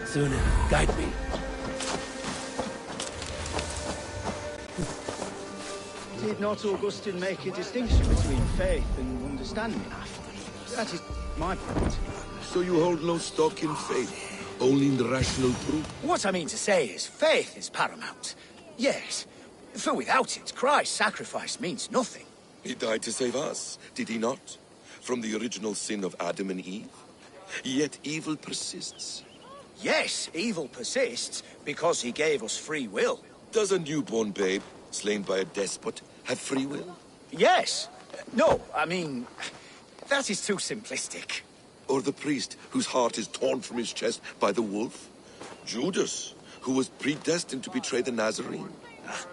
Sooner, guide me. Did not Augustine make a distinction between faith and understanding? That is my point. So you hold no stock in faith, only in the rational proof? What I mean to say is, faith is paramount. Yes, for without it, Christ's sacrifice means nothing. He died to save us, did he not? From the original sin of Adam and Eve? Yet evil persists. Yes, evil persists because he gave us free will. Does a newborn babe, slain by a despot, have free will? Yes. No, I mean, that is too simplistic. Or the priest, whose heart is torn from his chest by the wolf? Judas, who was predestined to betray the Nazarene?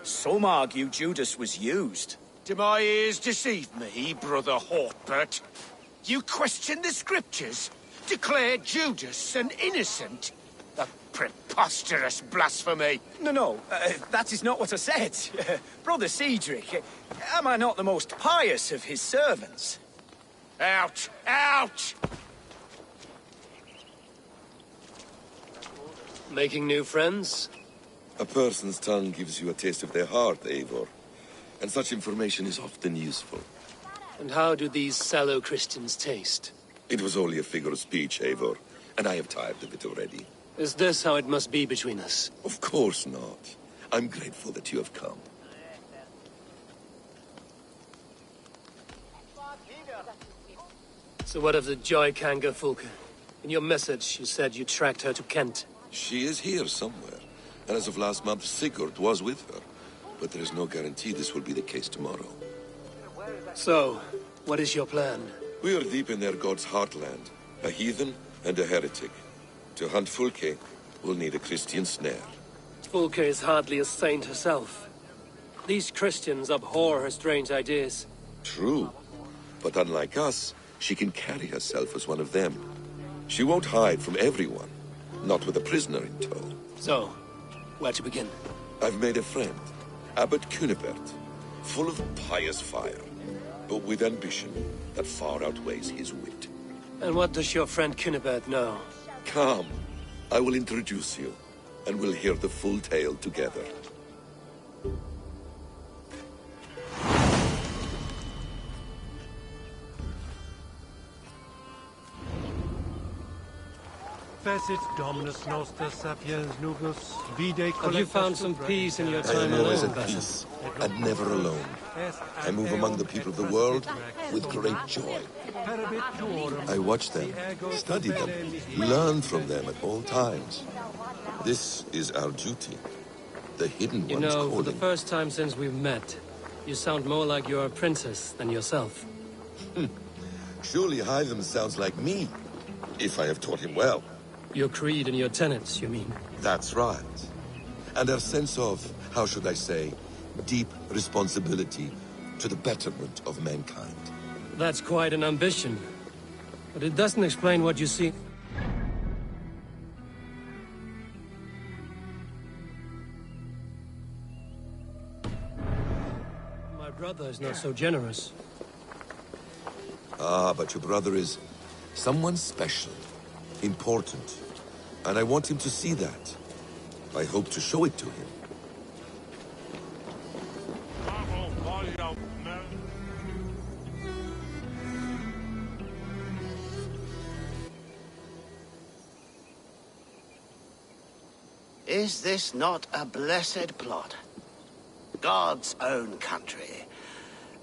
Some argue Judas was used. Do my ears deceive me, Brother Hortbert? You question the scriptures? Declare Judas an innocent? A preposterous blasphemy! No, that is not what I said. Brother Cedric, am I not the most pious of his servants? Out! Out! Making new friends? A person's tongue gives you a taste of their heart, Eivor. And such information is often useful. And how do these sallow Christians taste? It was only a figure of speech, Eivor, and I have tired of it already. Is this how it must be between us? Of course not. I'm grateful that you have come. So what of the Joy Kanga Fulka? In your message, you said you tracked her to Kent. She is here somewhere, and as of last month, Sigurd was with her. But there is no guarantee this will be the case tomorrow. So, what is your plan? We are deep in their god's heartland, a heathen and a heretic. To hunt Fulke, we'll need a Christian snare. Fulka is hardly a saint herself. These Christians abhor her strange ideas. True, but unlike us, she can carry herself as one of them. She won't hide from everyone, not with a prisoner in tow. So, where to begin? I've made a friend, Abbot Cunibert, full of pious fire, but with ambition that far outweighs his wit. And what does your friend Cunibert know? Come, I will introduce you, and we'll hear the full tale together. Have you found some peace in your I time am always alone, at Basil? peace, and never alone. I move among the people of the world with great joy. I watch them, study them, learn from them at all times. This is our duty. The hidden You one's know, calling. for the first time since we've met, you sound more like you're a princess than yourself. Surely Hytham sounds like me. If I have taught him well. Your creed and your tenets, you mean? That's right. And their sense of, how should I say, deep responsibility to the betterment of mankind. That's quite an ambition. But it doesn't explain what you see. My brother is not so generous. Ah, but your brother is someone special, important. And I want him to see that. I hope to show it to him. Is this not a blessed plot? God's own country.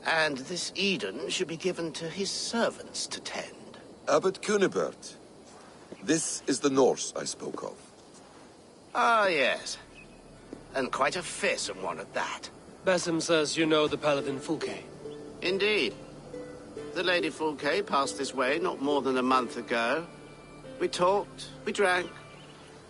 And this Eden should be given to his servants to tend. Abbot Cunibert. This is the Norse I spoke of. Ah, yes. And quite a fearsome one at that. Basim says you know the Paladin Fulke. Indeed. The Lady Fulke passed this way not more than a month ago. We talked, we drank.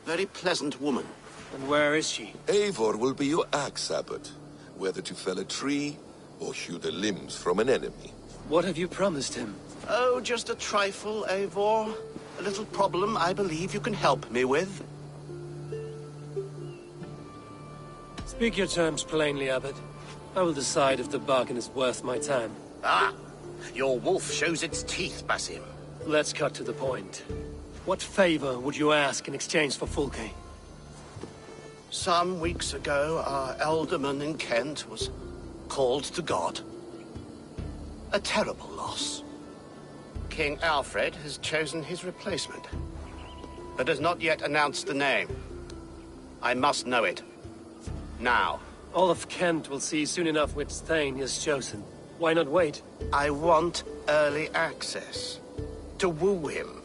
Very pleasant woman. And where is she? Eivor will be your axe, Abbot. Whether to fell a tree or hew the limbs from an enemy. What have you promised him? Oh, just a trifle, Eivor. A little problem I believe you can help me with. Speak your terms plainly, Abbot. I will decide if the bargain is worth my time. Ah! Your wolf shows its teeth, Basim. Let's cut to the point. What favor would you ask in exchange for Fulke? Some weeks ago, our alderman in Kent was called to God. A terrible loss. King Alfred has chosen his replacement, but has not yet announced the name. I must know it. Now. All of Kent will see soon enough which Thane he has chosen. Why not wait? I want early access. To woo him,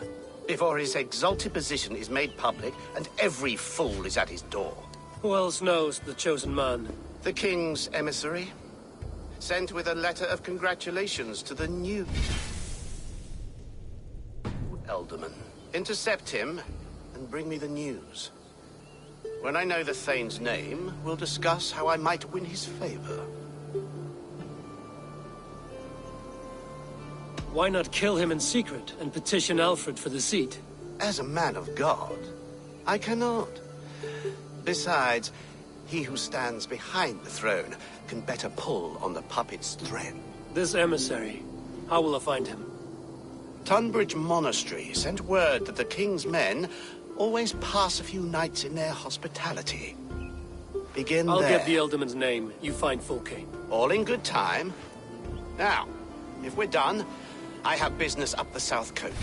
before his exalted position is made public and every fool is at his door. Who else knows the chosen man? The king's emissary, sent with a letter of congratulations to the new Alderman. Intercept him and bring me the news. When I know the Thane's name, we'll discuss how I might win his favor. Why not kill him in secret and petition Alfred for the seat? As a man of God, I cannot. Besides, he who stands behind the throne can better pull on the puppet's thread. This emissary, how will I find him? Tunbridge Monastery sent word that the king's men always pass a few nights in their hospitality. Begin I'll there. get the Alderman's name. You find Fulke. All in good time. Now, if we're done, I have business up the south coast.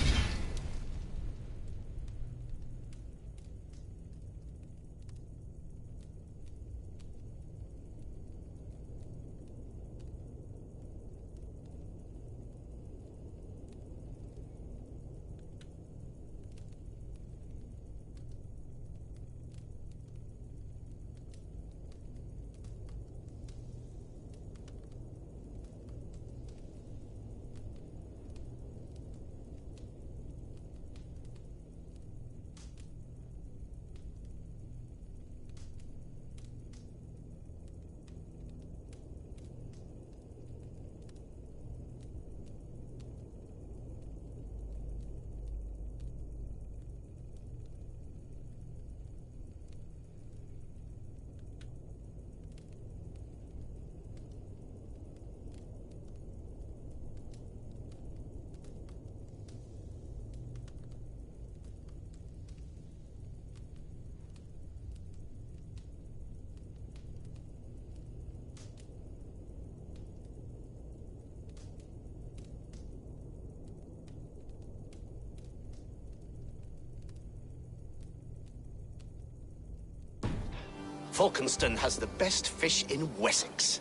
Falkenston has the best fish in Wessex.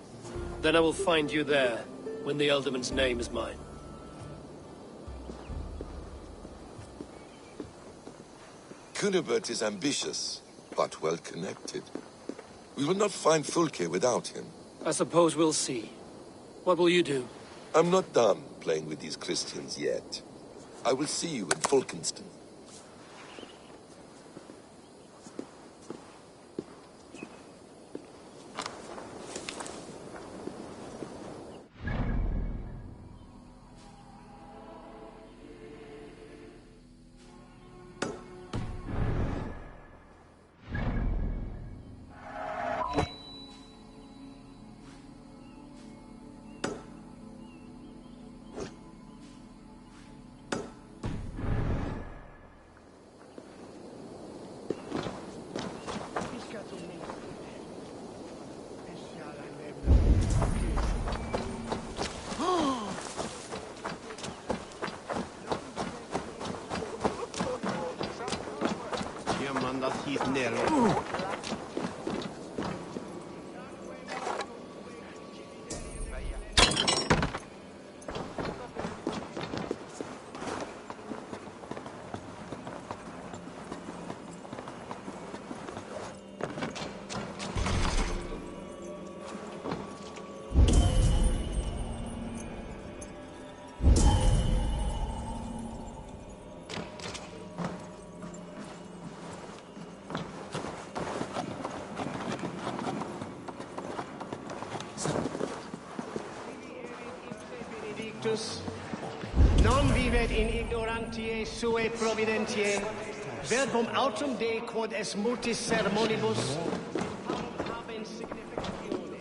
Then I will find you there, when the Alderman's name is mine. Cunibert is ambitious, but well-connected. We will not find Fulke without him. I suppose we'll see. What will you do? I'm not done playing with these Christians yet. I will see you in Fulkenston. Dat hit neråt. Non vivet in ignorantiae sue providentiae, verbum autum Dei quod es multis sermonibus, habent significatione.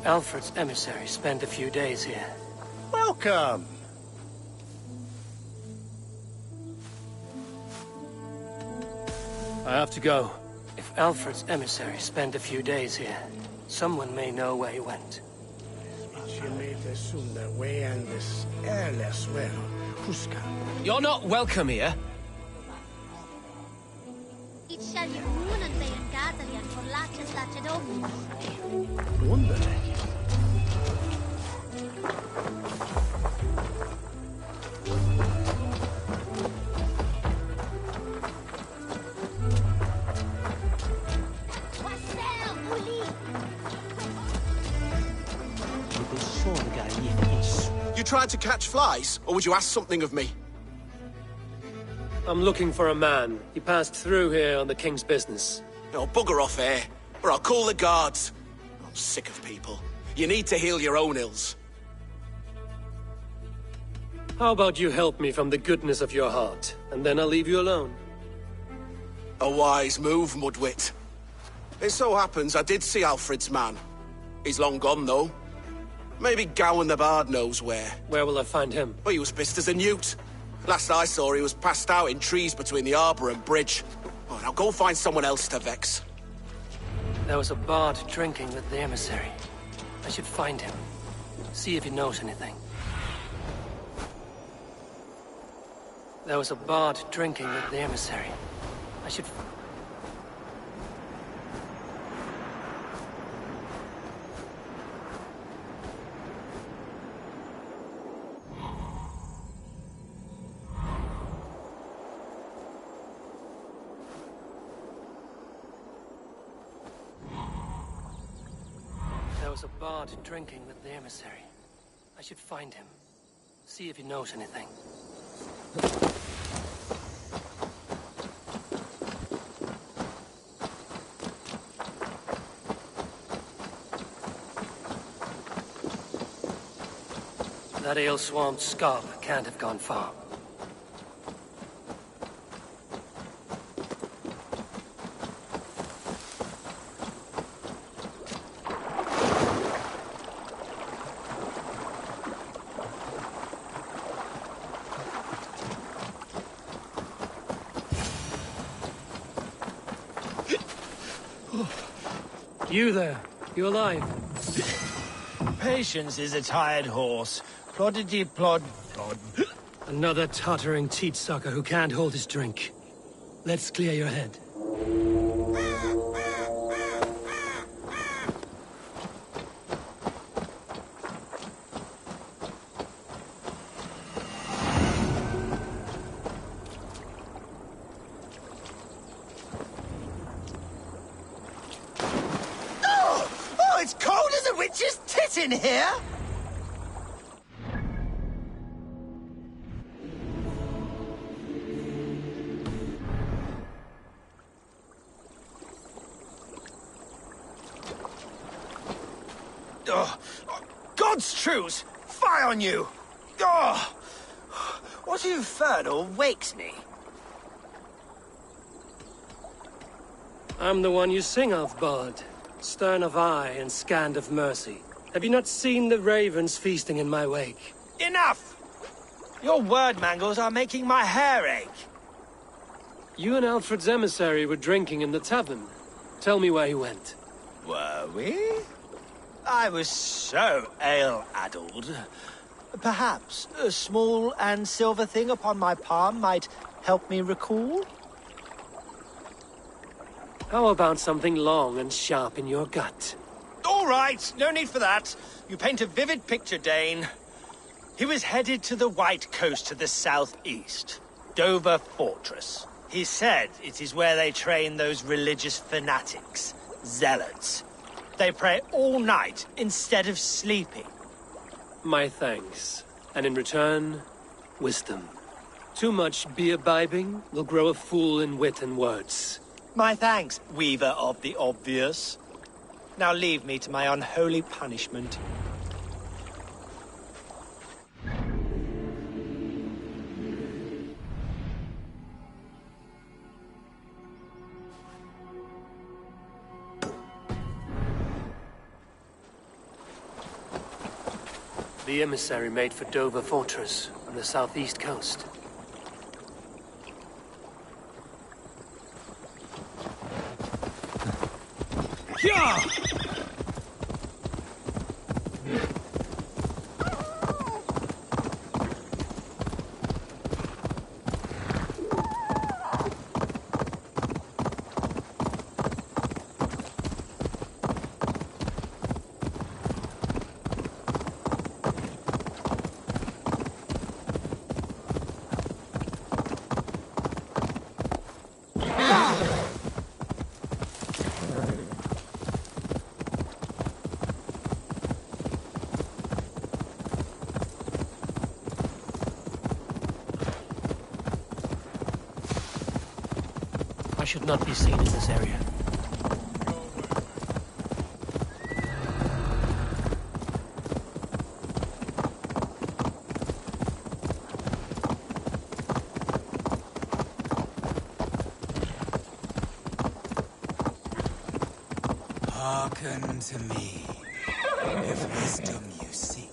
Alfred's emissaries spend a few days here. Welcome. I have to go. If Alfred's emissaries spend a few days here, someone may know where he went. You're not welcome here. You tried to catch flies, or would you ask something of me? I'm looking for a man. He passed through here on the king's business. No, bugger off here, or I'll call the guards. I'm sick of people. You need to heal your own ills. How about you help me from the goodness of your heart, and then I'll leave you alone? A wise move, Mudwit. It so happens I did see Alfred's man. He's long gone, though. Maybe Gowan the Bard knows where. Where will I find him? Well, he was pissed as a newt. Last I saw, he was passed out in trees between the arbor and bridge. Oh, now go find someone else to vex. There was a bard drinking with the emissary. I should find him. See if he knows anything. There was a bard drinking with the emissary. I should... There was a bard drinking with the emissary. I should find him. See if he knows anything. That ale-swamped scab can't have gone far. You there? You alive? Patience is a tired horse. Ploddity plod plod. Another tottering teat-sucker who can't hold his drink. Let's clear your head. in here? Oh, God's truce! Fie on you! Oh, what infernal wakes me? I'm the one you sing of, Bard. Stern of eye and scant of mercy. Have you not seen the ravens feasting in my wake? Enough! Your word mangles are making my hair ache. You and Alfred's emissary were drinking in the tavern. Tell me where he went. Were we? I was so ale-addled. Perhaps a small and silver thing upon my palm might help me recall? How about something long and sharp in your gut? All right, no need for that. You paint a vivid picture, Dane. He was headed to the White Coast to the southeast, Dover Fortress. He said it is where they train those religious fanatics, zealots. They pray all night instead of sleeping. My thanks. And in return, wisdom. Too much beer-bibbing will grow a fool in wit and words. My thanks, weaver of the obvious. Now leave me to my unholy punishment. The emissary made for Dover Fortress on the southeast coast. Yeah! I should not be seen in this area. Hearken to me, if wisdom you seek.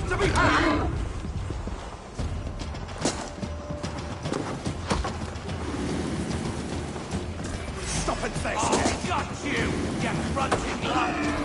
not to be had! Stop and face me! Got you, you grunting lump!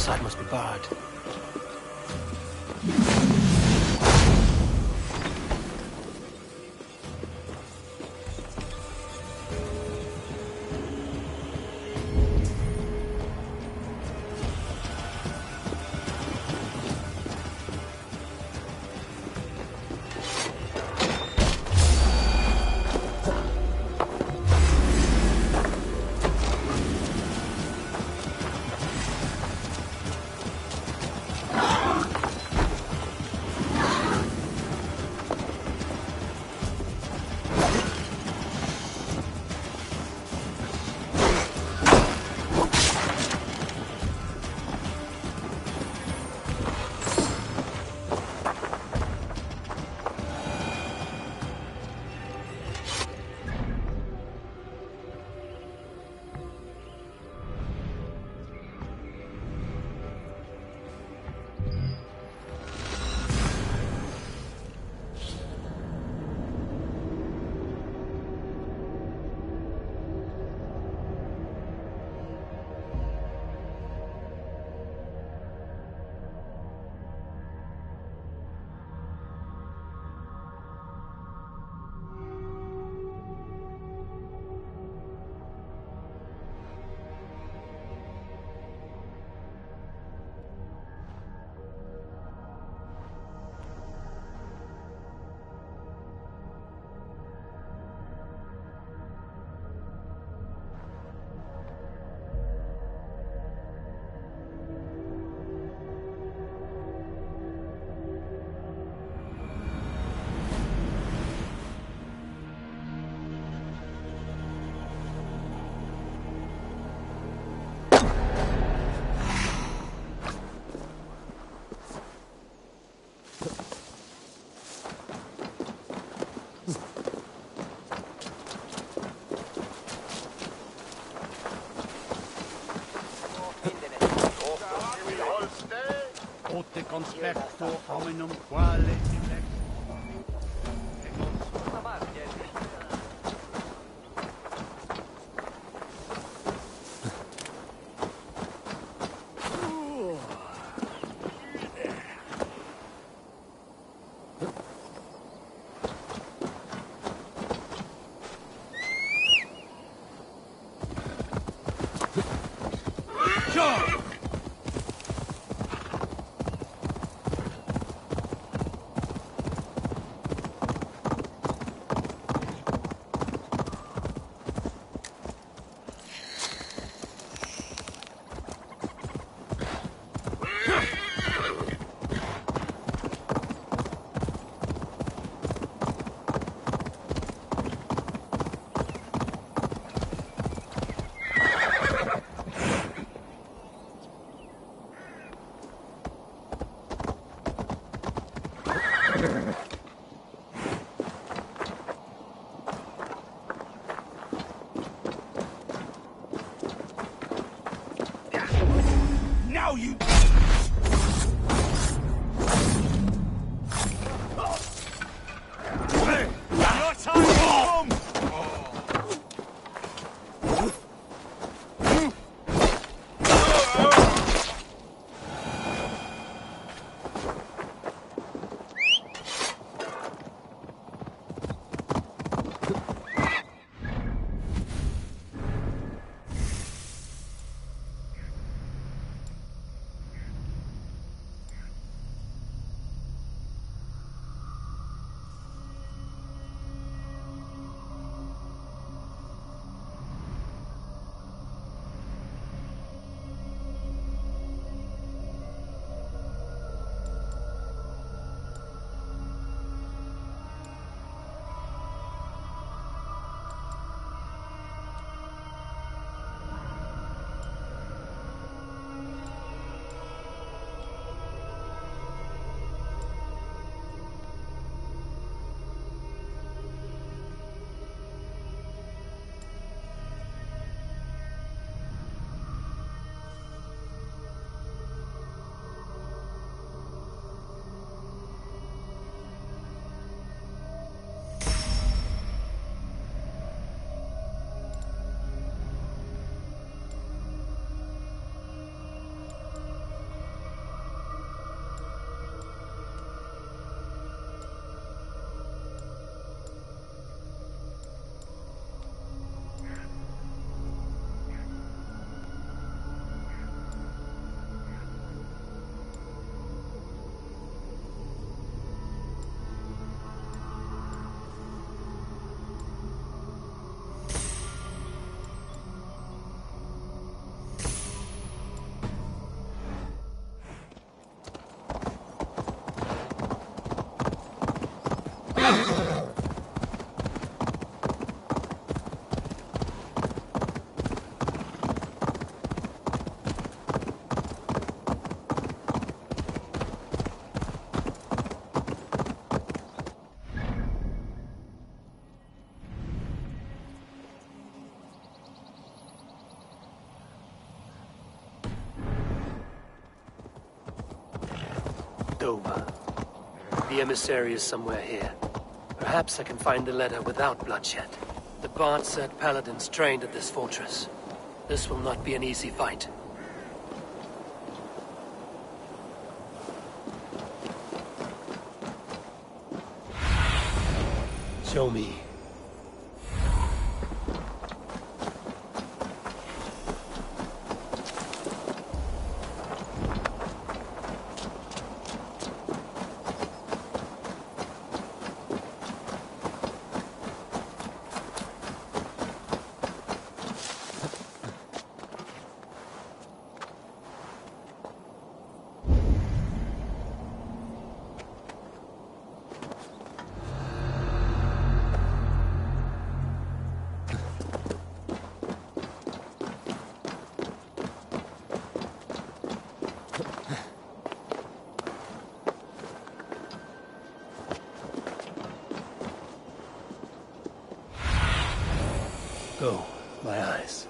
side must be barred. Pote conspecto hominum quale now you your time has come! Dover. The emissary is somewhere here. Perhaps I can find the letter without bloodshed. The Bard said paladins trained at this fortress. This will not be an easy fight. Show me. Go, my eyes.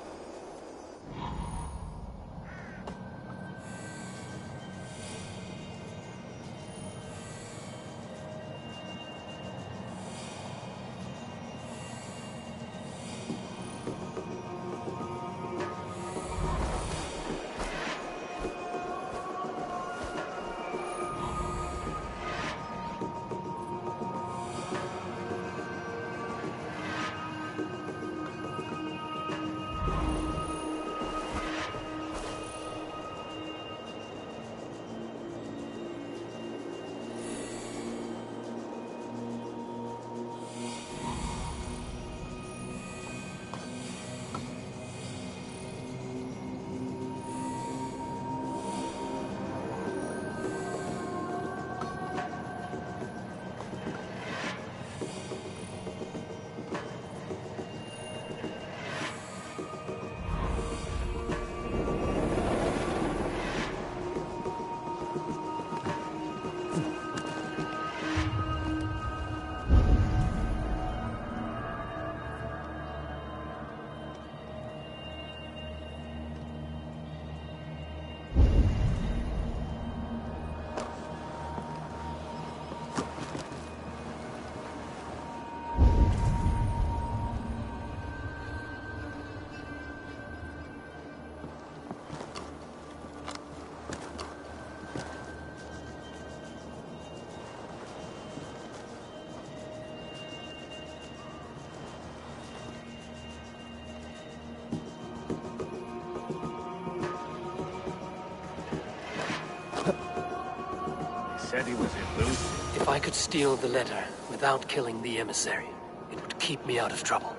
said he was elusive. If I could steal the letter without killing the emissary, it would keep me out of trouble.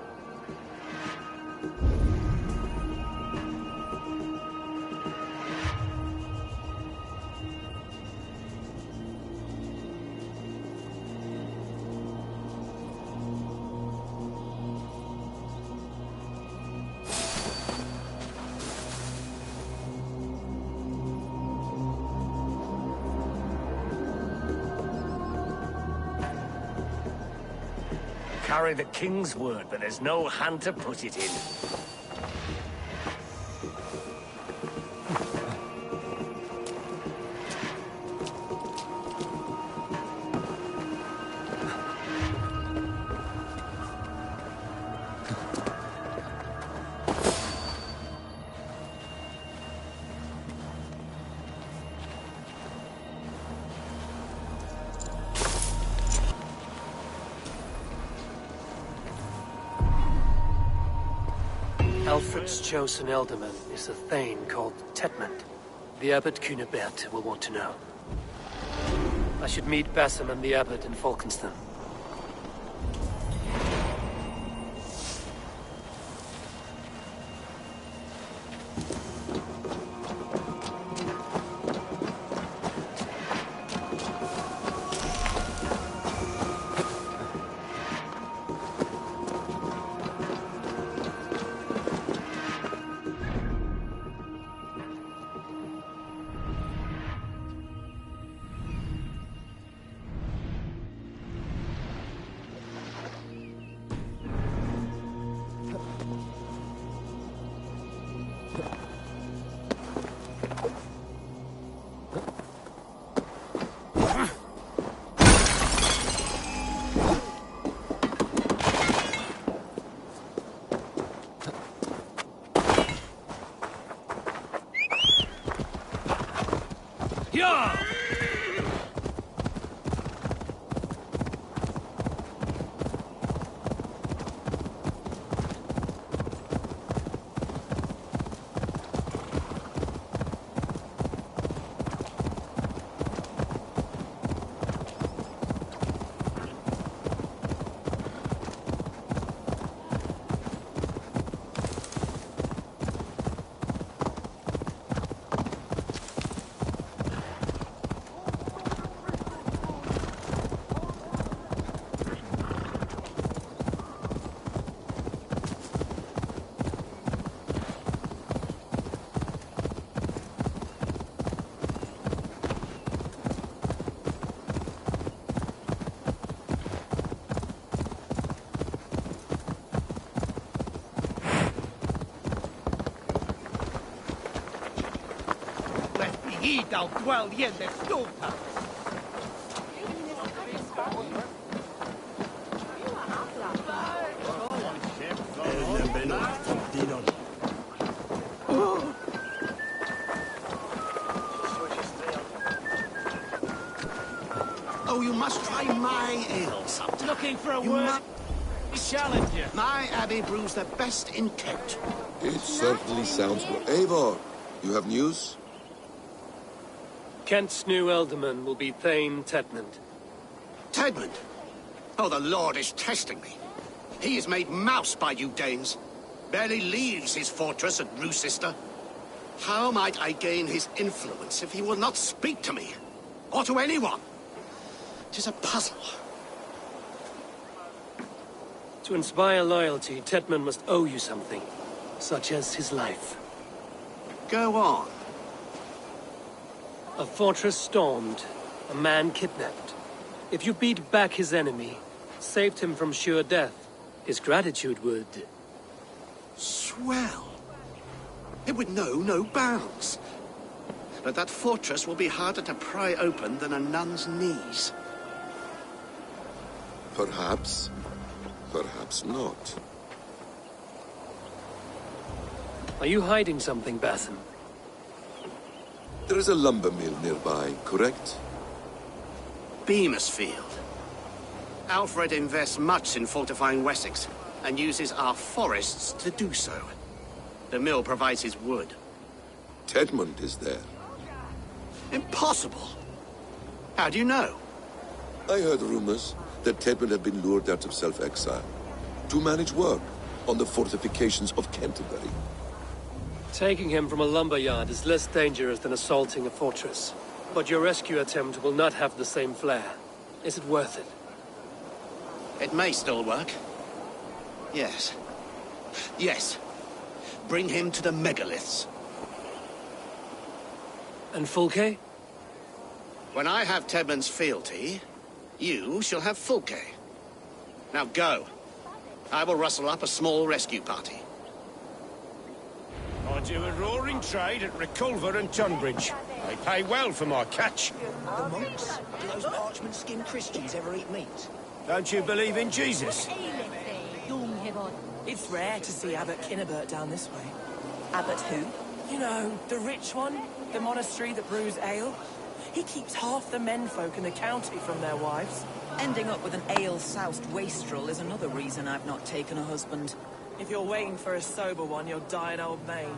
Carry the king's word, but there's no hand to put it in. Alfred's chosen ealdorman is a thane called Tedmund. The Abbot Cunibert will want to know. I should meet Basim and the Abbot in Falkenston. He thou dwell yen the stulta. Oh, you must try my ale sometime. Looking for a word? Challenger. My abbey brews the best in Kent. It certainly sounds good. Eivor, you have news? Kent's new ealdorman will be Thane Tedmund. Tedmund? Oh, the Lord is testing me. He is made mouse by you Danes. Barely leaves his fortress at Roosister. How might I gain his influence if he will not speak to me? Or to anyone? 'Tis a puzzle. To inspire loyalty, Tedmund must owe you something, such as his life. Go on. A fortress stormed, a man kidnapped. If you beat back his enemy, saved him from sure death, his gratitude would... Swell. It would know no bounds. But that fortress will be harder to pry open than a nun's knees. Perhaps. Perhaps not. Are you hiding something, Basim? There is a lumber mill nearby, correct? Beamisfield. Alfred invests much in fortifying Wessex, and uses our forests to do so. The mill provides his wood. Tedmund is there. Impossible! How do you know? I heard rumors that Tedman had been lured out of self-exile to manage work on the fortifications of Canterbury. Taking him from a lumberyard is less dangerous than assaulting a fortress. But your rescue attempt will not have the same flair. Is it worth it? It may still work. Yes. Yes. Bring him to the megaliths. And Fulke? When I have Tedman's fealty, you shall have Fulke. Now go. I will rustle up a small rescue party. I do a roaring trade at Reculver and Tunbridge. They pay well for my catch. The monks? Do those parchment-skinned Christians ever eat meat? Don't you believe in Jesus? It's rare to see Abbot Kinnebert down this way. Abbot who? You know, the rich one, the monastery that brews ale. He keeps half the menfolk in the county from their wives. Ending up with an ale-soused wastrel is another reason I've not taken a husband. If you're waiting for a sober one, you'll die an old maid.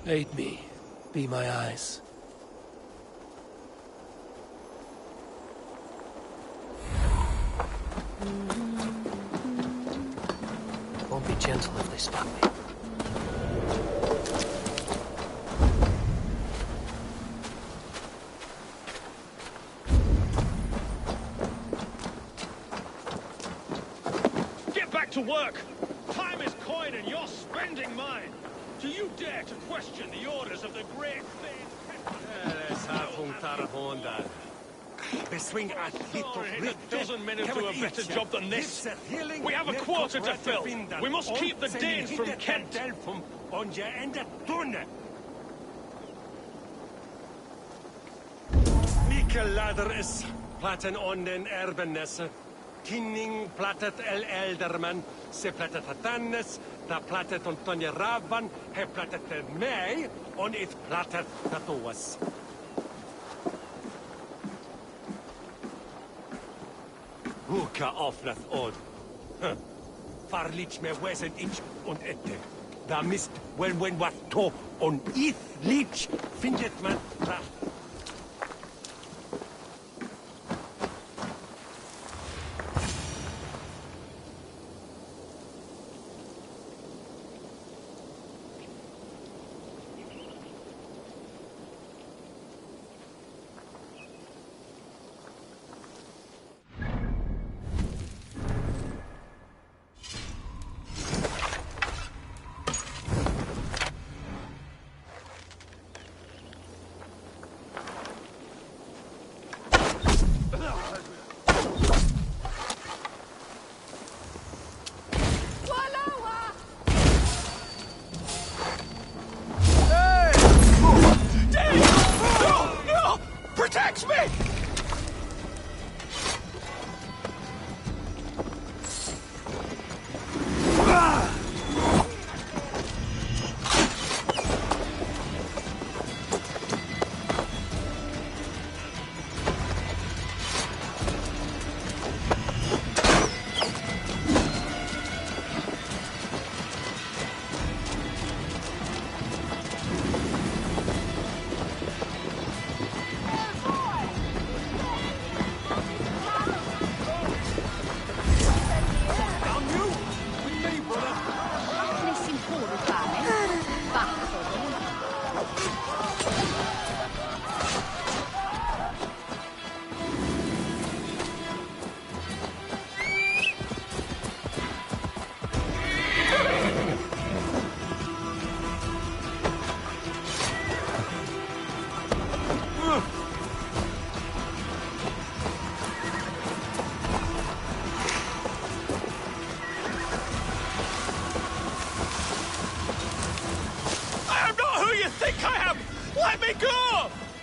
Aid me. Be my eyes. Won't be gentle if they spot me. Get back to work! Time is coin and you're spending mine! Do you dare to question the orders of the great thing? The dozen men who do a better job than this. We have a quarter to fill. We must keep the Danes from Kent. Mikkel ladder is platten on den erbenesse. Tinning plattet el elderman. Se plattet hatannes. Da plattet on tonje ravan. He plattet mij. On it plattet tatoas. Huka offnet od. Farlich me wesen ich und ette. Da mist when wat to on ith lich findet man da. Protect me!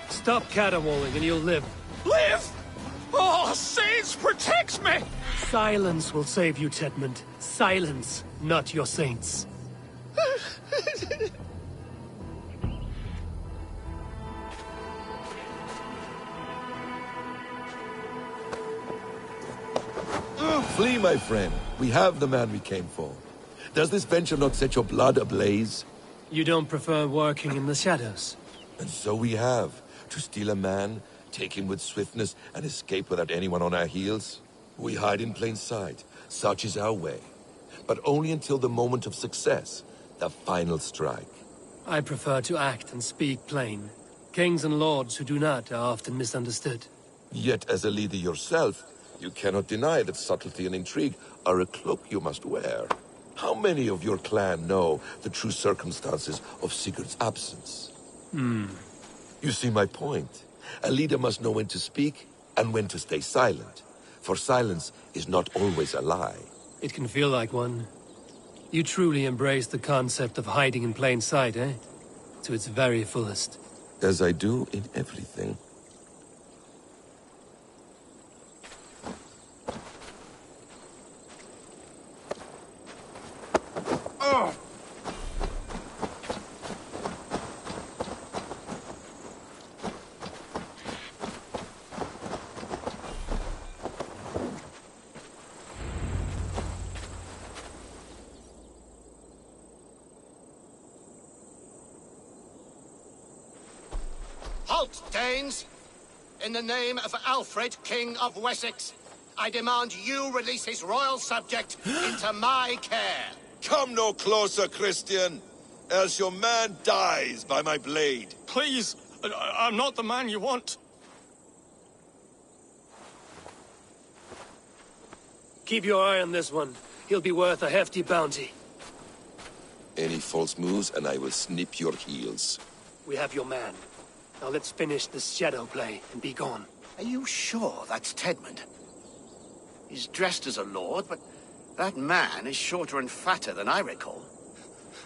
Stop caterwauling and you'll live. Live? Oh, saints, protect me! Silence will save you, Tedmund. Silence, not your saints. Flee, my friend. We have the man we came for. Does this venture not set your blood ablaze? You don't prefer working in the shadows? And so we have. To steal a man, take him with swiftness, and escape without anyone on our heels? We hide in plain sight. Such is our way. But only until the moment of success, the final strike. I prefer to act and speak plain. Kings and lords who do not are often misunderstood. Yet as a leader yourself, you cannot deny that subtlety and intrigue are a cloak you must wear. How many of your clan know the true circumstances of Sigurd's absence? You see my point. A leader must know when to speak and when to stay silent. For silence is not always a lie. It can feel like one. You truly embrace the concept of hiding in plain sight, eh? To its very fullest. As I do in everything. Danes, in the name of Alfred, King of Wessex, I demand you release his royal subject into my care. Come no closer, Christian, else your man dies by my blade. Please, I'm not the man you want. Keep your eye on this one. He'll be worth a hefty bounty. Any false moves, and I will snip your heels. We have your man. Now let's finish this shadow play and be gone. Are you sure that's Tedmund? He's dressed as a lord, but that man is shorter and fatter than I recall.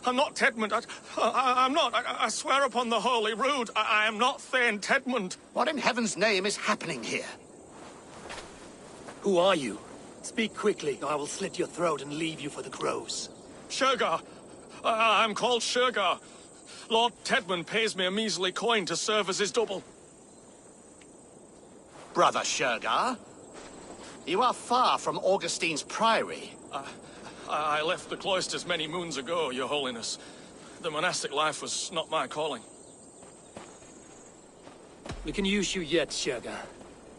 I'm not Tedmund. I'm not. I swear upon the Holy Rood, I am not Thane Tedmund. What in heaven's name is happening here? Who are you? Speak quickly, or I will slit your throat and leave you for the crows. Shergar. I'm called Shergar. Lord Tedmund pays me a measly coin to serve as his double. Brother Shergar, you are far from Augustine's priory. I left the cloisters many moons ago, Your Holiness. The monastic life was not my calling. We can use you yet, Shergar.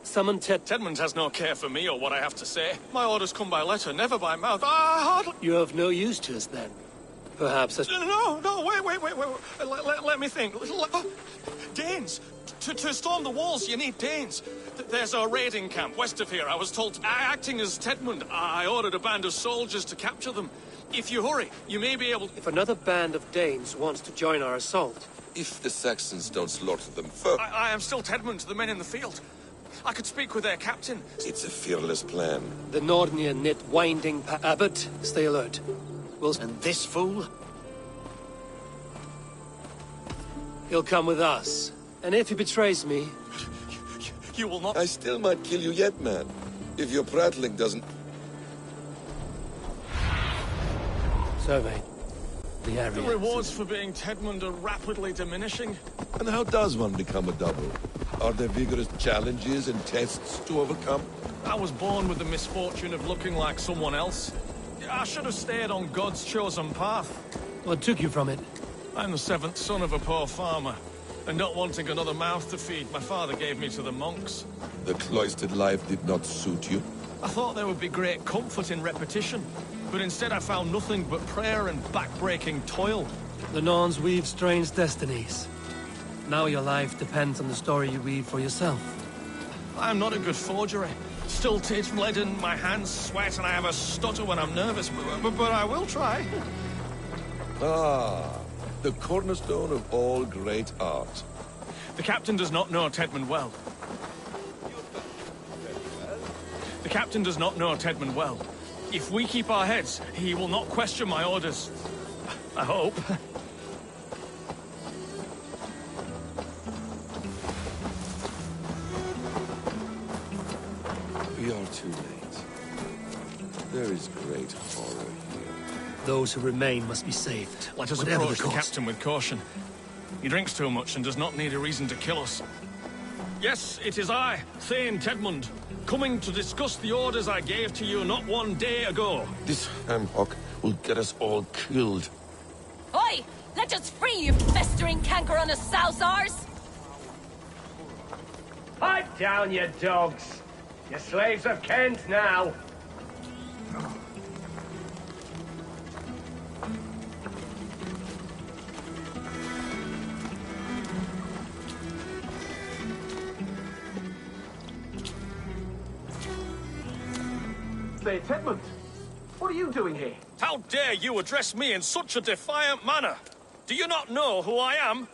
Summon Tedmund has no care for me or what I have to say. My orders come by letter, never by mouth. You're of no use to us, then. Perhaps No, wait. Let me think. Danes! To storm the walls, you need Danes. There's a raiding camp west of here. I was told, acting as Tedmund, I ordered a band of soldiers to capture them. If you hurry, you may be able... If another band of Danes wants to join our assault... If the Saxons don't slaughter them first... I am still Tedmund to the men in the field. I could speak with their captain. It's a fearless plan. The Nordnir knit winding Abbot, stay alert. And this fool? He'll come with us. And if he betrays me... You will not... I still might kill you yet, man. If your prattling doesn't... Survey the area. The rewards for being Tedmund are rapidly diminishing. And how does one become a double? Are there vigorous challenges and tests to overcome? I was born with the misfortune of looking like someone else. I should have stayed on God's chosen path. What took you from it? I'm the seventh son of a poor farmer. And not wanting another mouth to feed, my father gave me to the monks. The cloistered life did not suit you? I thought there would be great comfort in repetition. But instead I found nothing but prayer and back-breaking toil. The Norns weave strange destinies. Now your life depends on the story you weave for yourself. I'm not a good forgery. Stilted, leaden, my hands sweat, and I have a stutter when I'm nervous, but I will try. Ah, the cornerstone of all great art. The captain does not know Tedmund well. The captain does not know Tedmund well. If we keep our heads, he will not question my orders. I hope. We are too late. There is great horror here. Those who remain must be saved. Let us whatever approach the the cost. captain with caution. He drinks too much and does not need a reason to kill us. Yes, it is I, Thane Tedmund, coming to discuss the orders I gave to you not one day ago. This hamhock will get us all killed. Oi! Let us free you festering canker on a sousars! Pipe down, you dogs! You're slaves of Kent now! Say, Tedmund, what are you doing here? How dare you address me in such a defiant manner? Do you not know who I am?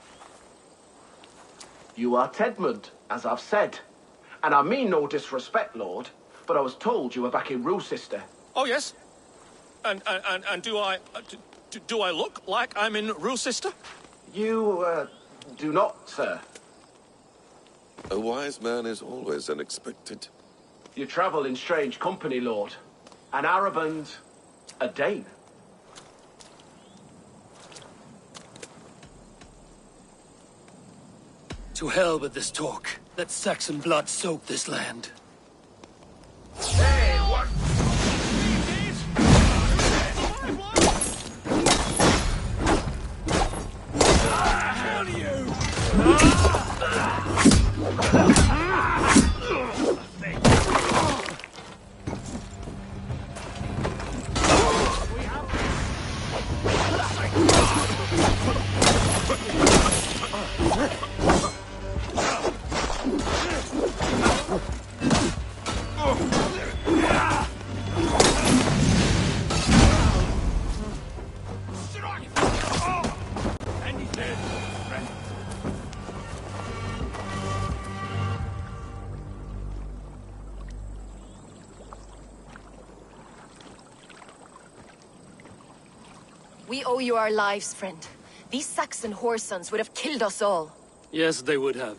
You are Tedmund, as I've said. And I mean no disrespect, Lord, but I was told you were back in Rochester. Oh, yes? And do I... do I look like I'm in Rochester? You, do not, sir. A wise man is always unexpected. You travel in strange company, Lord. An Arab and a Dane. To hell with this talk. Let Saxon blood soak this land. Hey, what? Hell you! We owe you our lives, friend. These Saxon whoresons would have killed us all. Yes, they would have.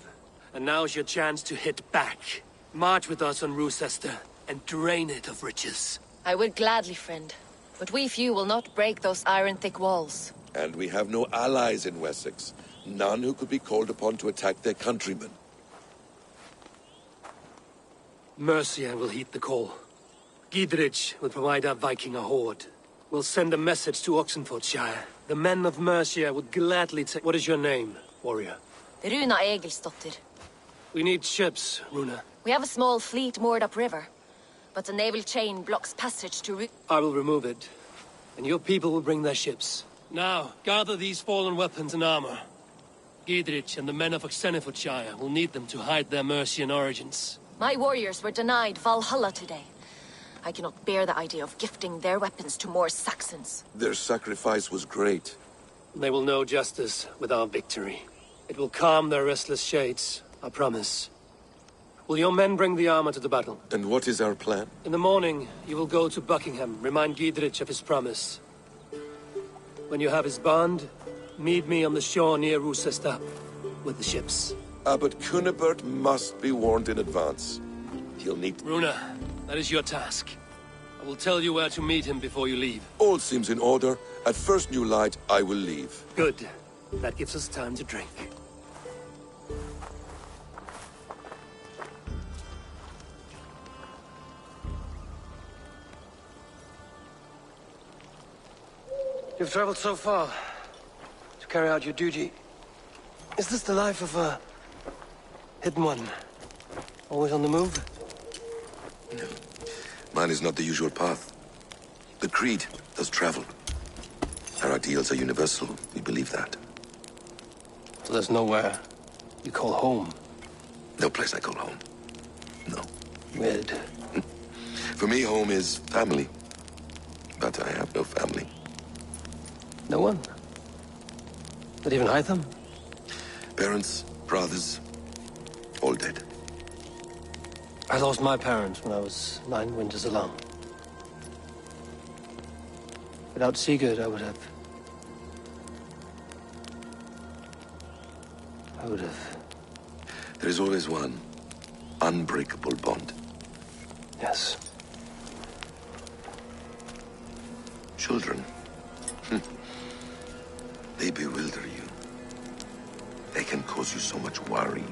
And now's your chance to hit back. March with us on Rochester and drain it of riches. I would gladly, friend. But we few will not break those iron-thick walls. And we have no allies in Wessex. None who could be called upon to attack their countrymen. Mercia will heed the call. Gidrich will provide our Viking a horde. We'll send a message to Oxenfordshire. The men of Mercia would gladly take... What is your name, warrior? Runa Egilsdottir. We need ships, Runa. We have a small fleet moored upriver, but the naval chain blocks passage to I will remove it, and your people will bring their ships. Now, gather these fallen weapons and armor. Gidrich and the men of Oxenfordshire will need them to hide their Mercian origins. My warriors were denied Valhalla today. I cannot bear the idea of gifting their weapons to more Saxons. Their sacrifice was great. They will know justice with our victory. It will calm their restless shades, I promise. Will your men bring the armor to the battle? And what is our plan? In the morning, you will go to Buckingham, remind Gidrich of his promise. When you have his bond, meet me on the shore near Rochester with the ships. Abbot Cunibert must be warned in advance. He'll need... Runa, that is your task. I will tell you where to meet him before you leave. All seems in order. At first new light, I will leave. Good. That gives us time to drink. You've traveled so far to carry out your duty. Is this the life of a hidden one? Always on the move? No. Mine is not the usual path. The Creed does travel. Our ideals are universal. We believe that. So there's nowhere you call home? No place I call home. No. Weird. For me, home is family. But I have no family. No one? Not even Hytham? Parents, brothers, all dead. I lost my parents when I was 9 winters alone. Without Sigurd, I would have... There is always one unbreakable bond. Yes. Children. They bewilder you. They can cause you so much worry.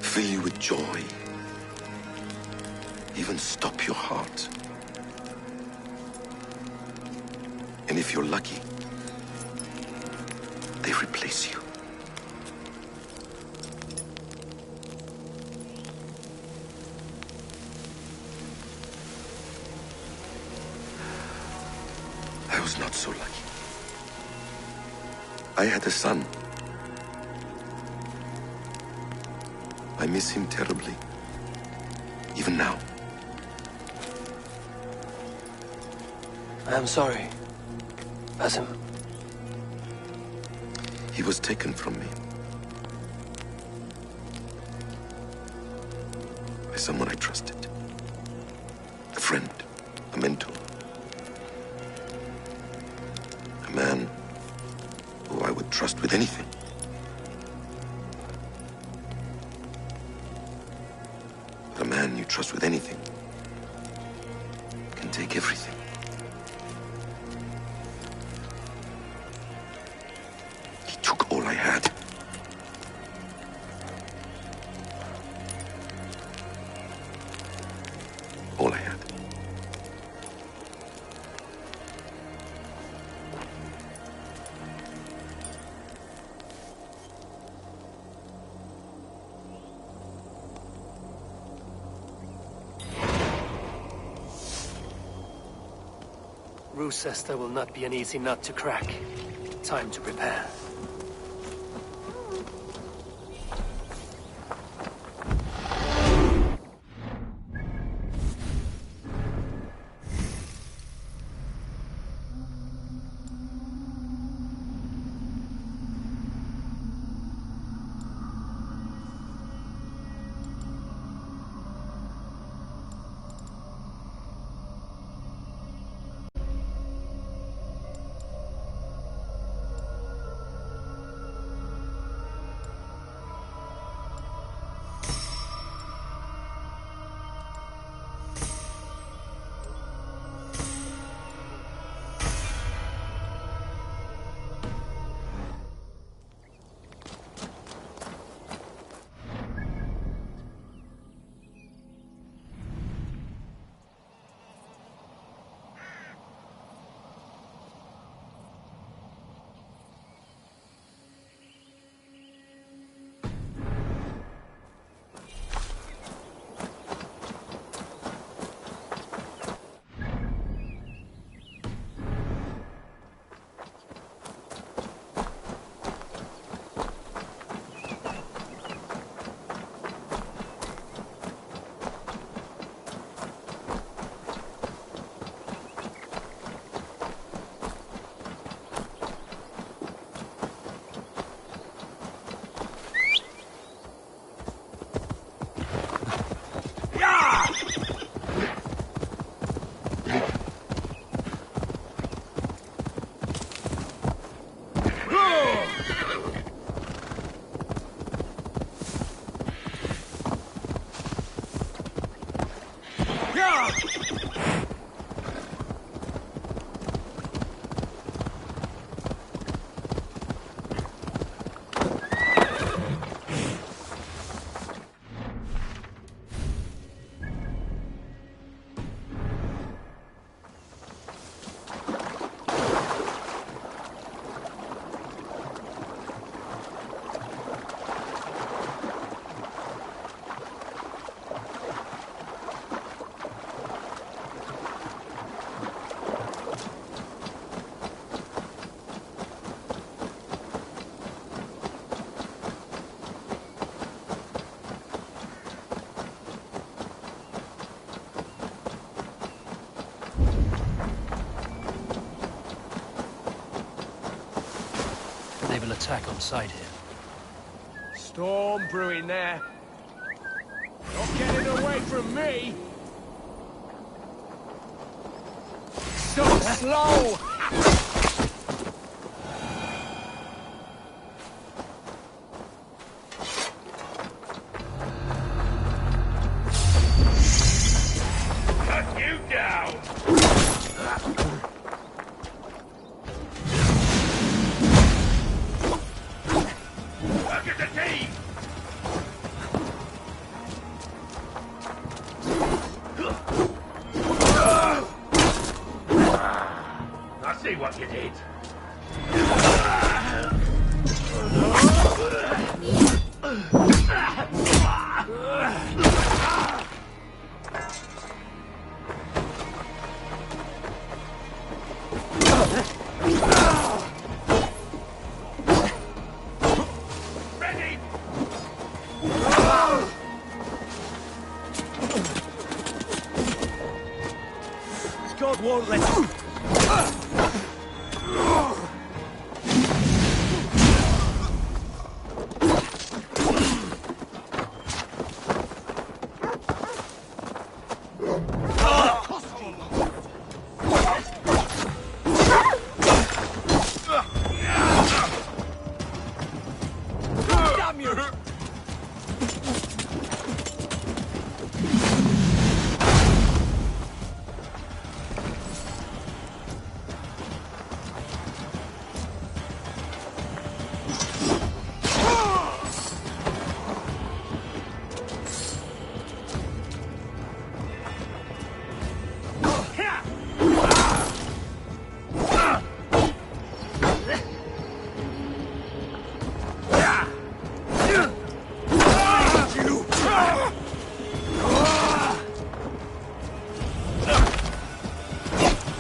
Fill you with joy. Even stop your heart. And if you're lucky, they replace you. I was not so lucky. I had a son. I miss him terribly. Even now. I am sorry. Basim. He was taken from me. By someone I trusted. A friend. A mentor. A man who I would trust with anything. But a man you trust with anything can take everything. He took all I had. All I had. Rochester will not be an easy nut to crack. Time to prepare. They will attack on sight here. Storm brewing there. Not getting away from me! So slow! Cut you down! Look at the team! I see what you did. Ready! God won't let you. Damn you!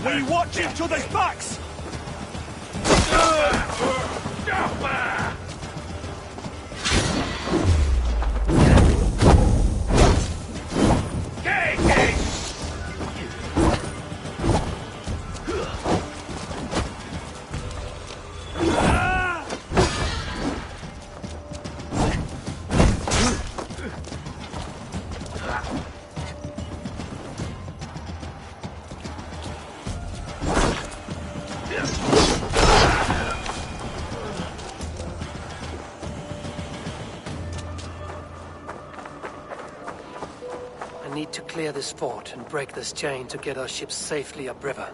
We watch each other's backs! I need to clear this fort and break this chain to get our ships safely upriver.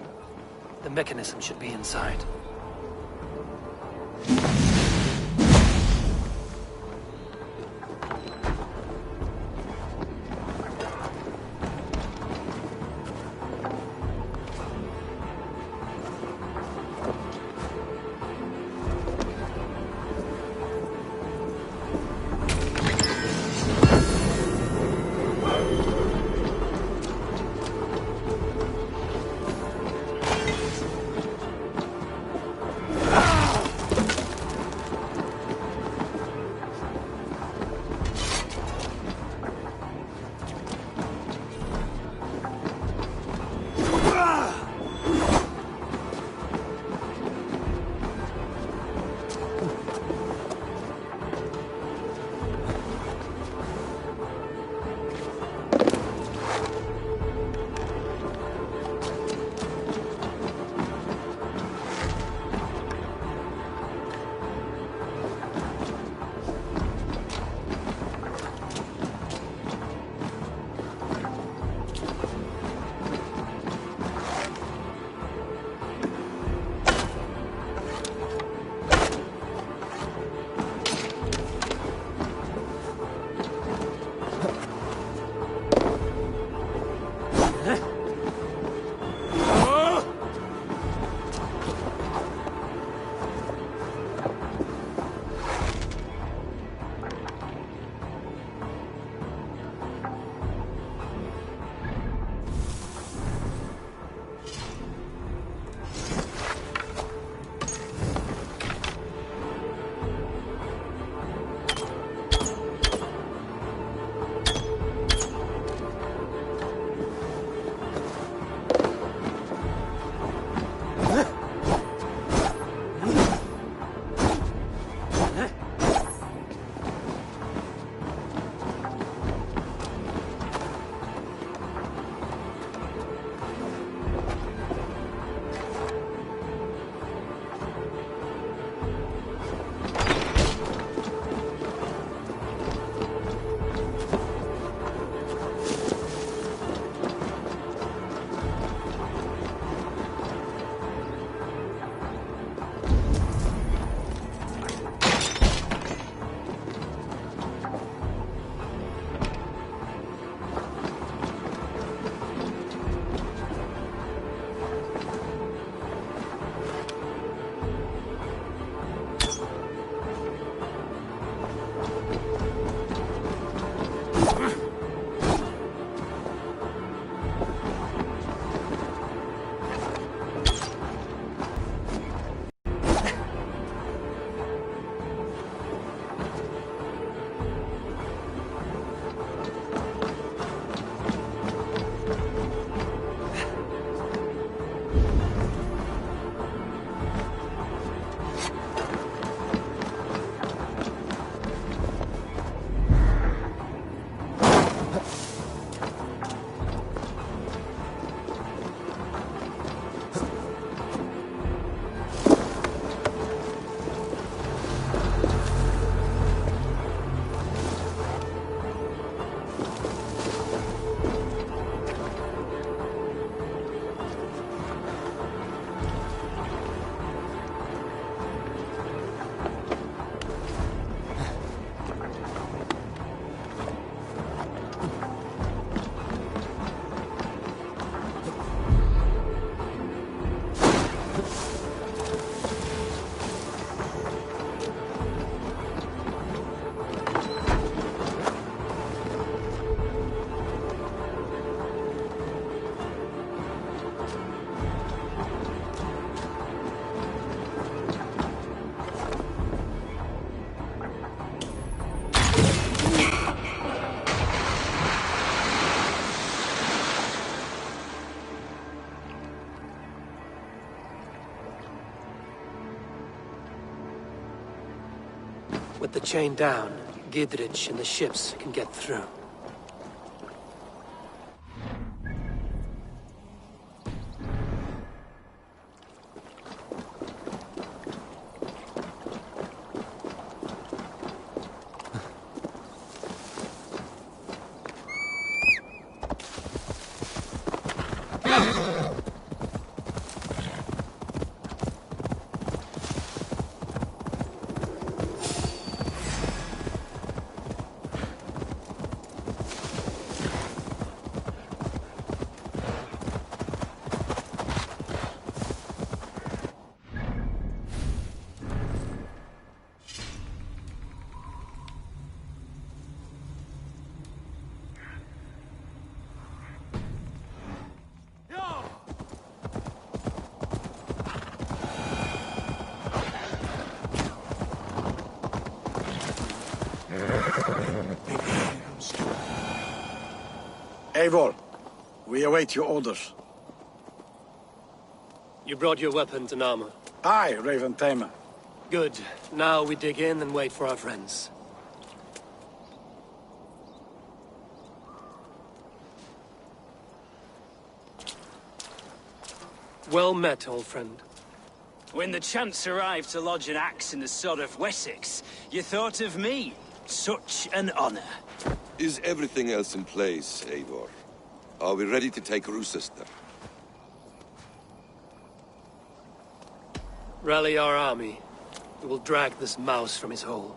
The mechanism should be inside. With the chain down, Gidrich and the ships can get through. Eivor, we await your orders. You brought your weapons and armor. Aye, Raven Tamer. Good. Now we dig in and wait for our friends. Well met, old friend. When the chance arrived to lodge an axe in the sod of Wessex, you thought of me. Such an honor. Is everything else in place, Eivor? Are we ready to take Rochester? Rally our army. We will drag this mouse from his hole.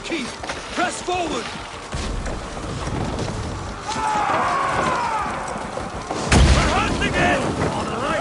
keep! Press forward! We're hunting it! On the right!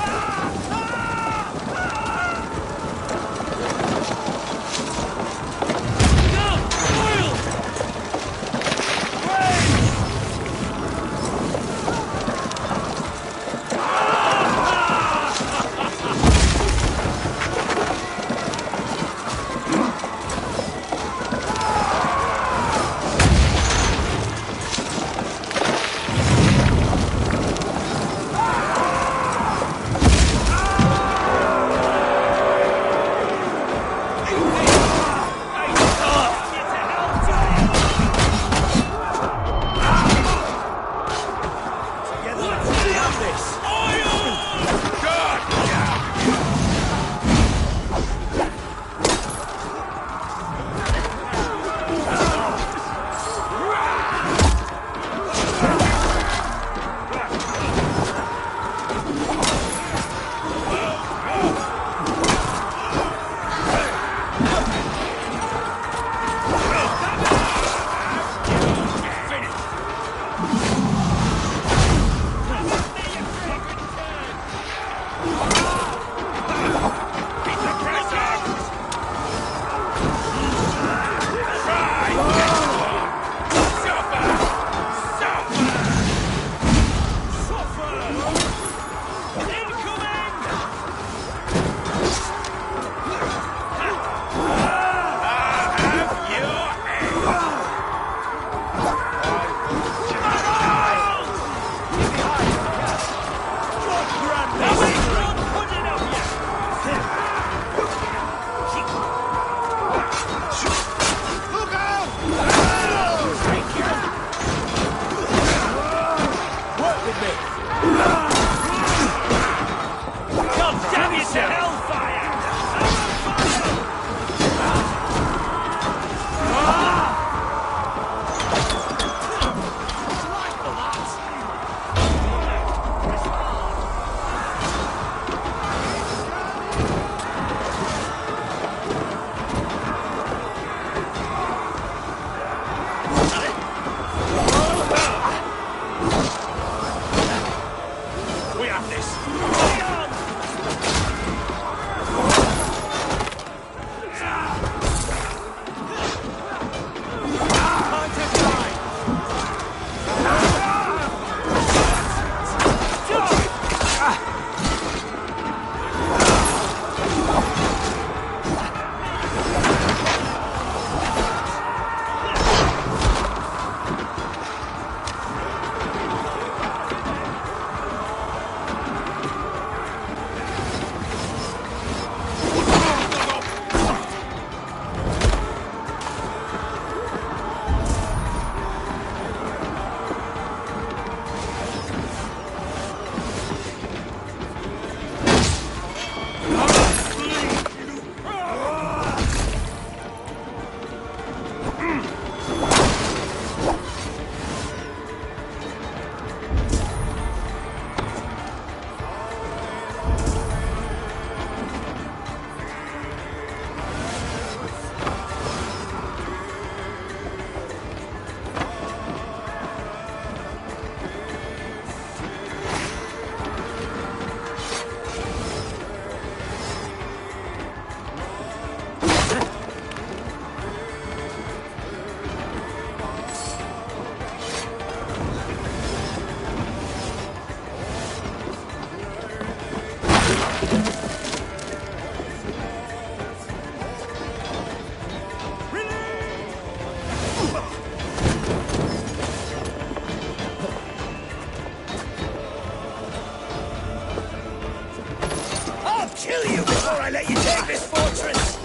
I let you take this fortress!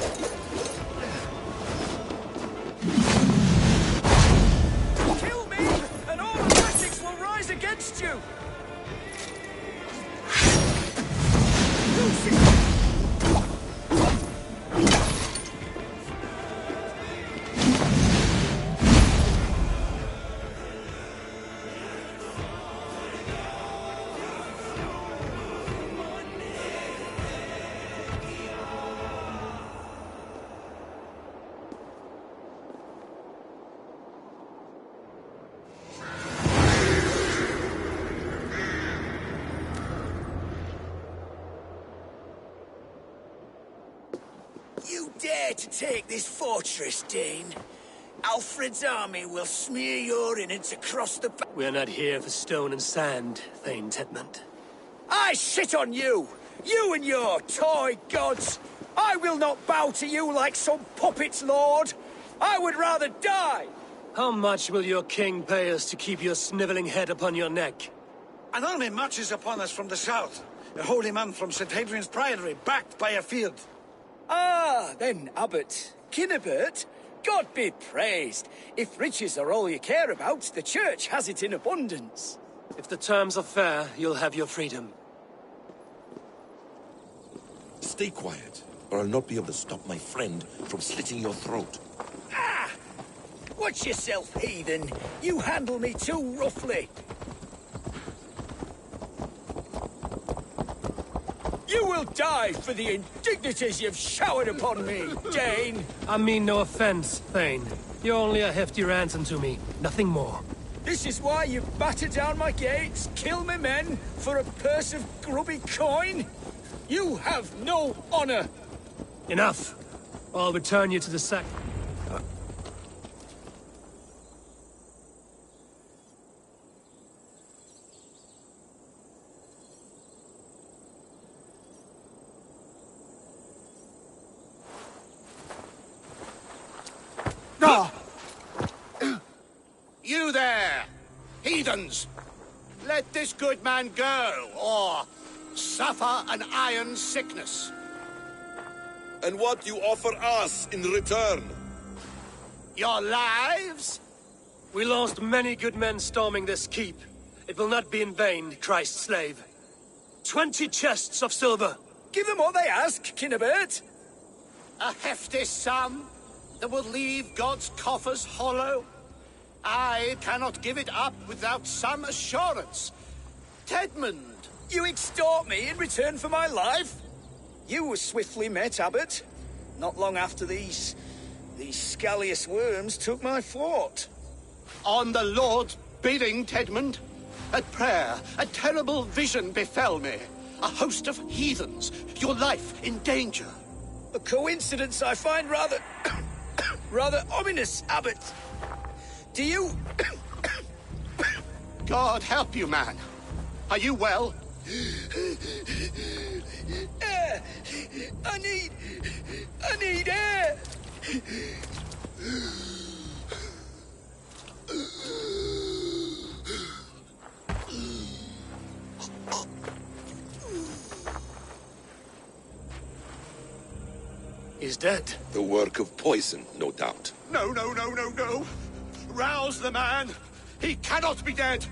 Kill me, and all the Wessex will rise against you! You dare to take this fortress, Dane? Alfred's army will smear your innards across the back. We're not here for stone and sand, Thane Tedmund. I shit on you! You and your toy gods! I will not bow to you like some puppet's lord! I would rather die! How much will your king pay us to keep your sniveling head upon your neck? An army marches upon us from the south. A holy man from St. Hadrian's Priory, backed by a field. Ah, then, Abbot. Kinnebert, God be praised. If riches are all you care about, the church has it in abundance. If the terms are fair, you'll have your freedom. Stay quiet, or I'll not be able to stop my friend from slitting your throat. Ah! Watch yourself, heathen. You handle me too roughly. You will die for the indignities you've showered upon me, Dane. I mean no offense, Thane. You're only a hefty ransom to me, nothing more. This is why you batter down my gates, kill me men, for a purse of grubby coin? You have no honor! Enough! I'll return you to the sack. You there, heathens! Let this good man go, or suffer an iron sickness. And what you offer us in return? Your lives? We lost many good men storming this keep. It will not be in vain, Christ's slave. 20 chests of silver. Give them what they ask, Kinnebert. A hefty sum that will leave God's coffers hollow. I cannot give it up without some assurance. Tedmund! You extort me in return for my life? You were swiftly met, Abbot. Not long after these scallious worms took my fort. On the Lord's bidding, Tedmund. At prayer, a terrible vision befell me. A host of heathens, your life in danger. A coincidence I find rather... rather ominous, Abbot. Do you... God help you, man. Are you well? Air! I need air! He's dead. The work of poison, no doubt. No. Rouse the man. He cannot be dead.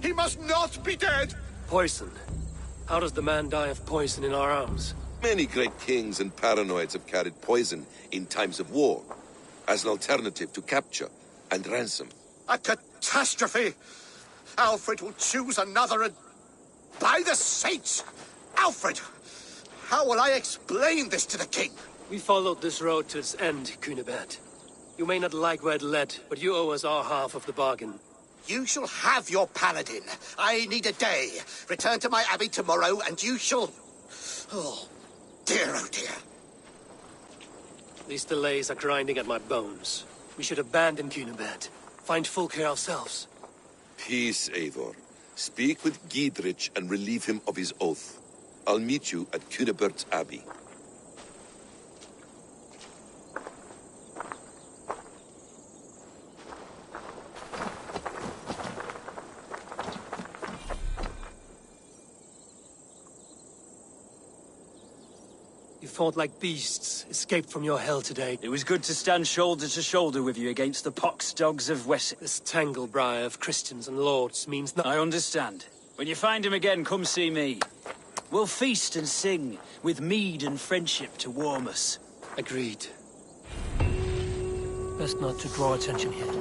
He must not be dead. Poison. How does the man die of poison in our arms? Many great kings and paranoids have carried poison in times of war, as an alternative to capture and ransom. A catastrophe! Alfred will choose another and... By the saints! Alfred! How will I explain this to the king? We followed this road to its end, Cunibert. You may not like where it led, but you owe us our half of the bargain. You shall have your paladin. I need a day. Return to my abbey tomorrow, and you shall... Oh dear. These delays are grinding at my bones. We should abandon Cunibert. Find Fulke ourselves. Peace, Eivor. Speak with Giedrich and relieve him of his oath. I'll meet you at Cunibert's Abbey. You fought like beasts, escaped from your hell today. It was good to stand shoulder to shoulder with you against the pox dogs of Wessex. This tanglebriar of Christians and lords means nothing. I understand. When you find him again, come see me. We'll feast and sing, with mead and friendship to warm us. Agreed. Best not to draw attention here.